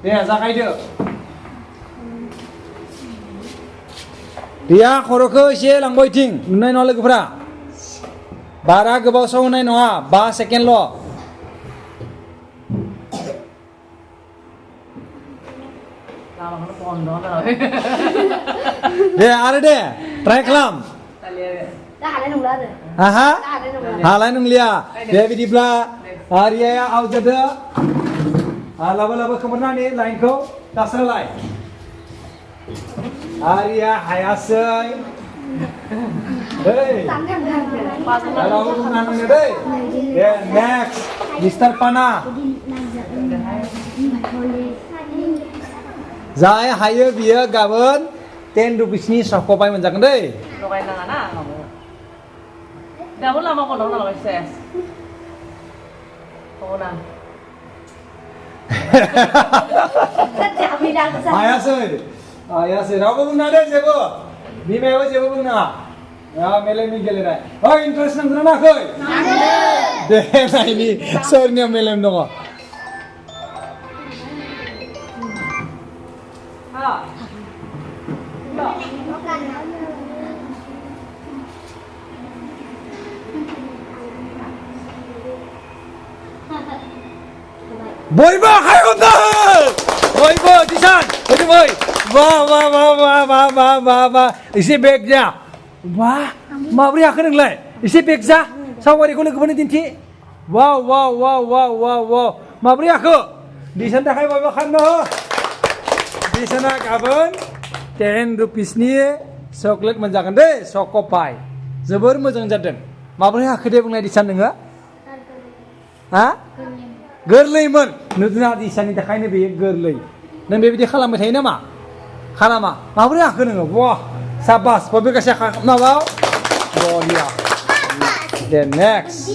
दे जागायदो रिया खर'खौ एसे लांबाय थिं नुनाय नङा लोगोफोरा बारा गोबाव सम होनाय नङा 5 सेकेन्डल' दे आरो दे ट्राइ खालाम आहा हालाय नंलिया दे बिदिब्ला रियाया आउट जादो लाबो खोमोरनानै लाइनखौ दास्रालाय रिया हायासै रावबो बुंनो हानांगौ दै दे नेक्स्ट मिस्टार पाना जाय हायो बियो गाबोन 10 रुपिसनि सख'बाय मोनजागोन दै लगायनाङा ना दाबो लामाखौ दं नालाय सेस ना हायासै रावबो बुंनो दे जेबो बिमायाबो जेबो बुंनो नाङा मेलेमनि गेलेनाय इन्टारेस्ट नांगोन नाखै दे नायनि सोरनियाव मेलेम दङ बयबो आखाइ हमदों बयबो दिसान फैदों बा एसे बेग जा बा माब्रै आखै नोंलाय एसे बेग जा सावगारिखौ लोगोफोरनो दिन्थि वाव माब्रै आखो दिसान थाखाय बयबो खालामनो हो दिसाना गाबोन 10 रुपिसनि चकलेट मोनजागोन दै चक' पाइ जोबोर मोजां जादों माब्रै आखो दे बुंनाय दिसान नोङो हा गोरलैमोन नुदोंना दिसानि थाखायनो बेयो गोरलै नों बेबायदि खालामबाय थायो नामा खालामा माब्रै आखो नोङो वाह साबास बयबो गासै माबाव बरिया दे नेक्स्ट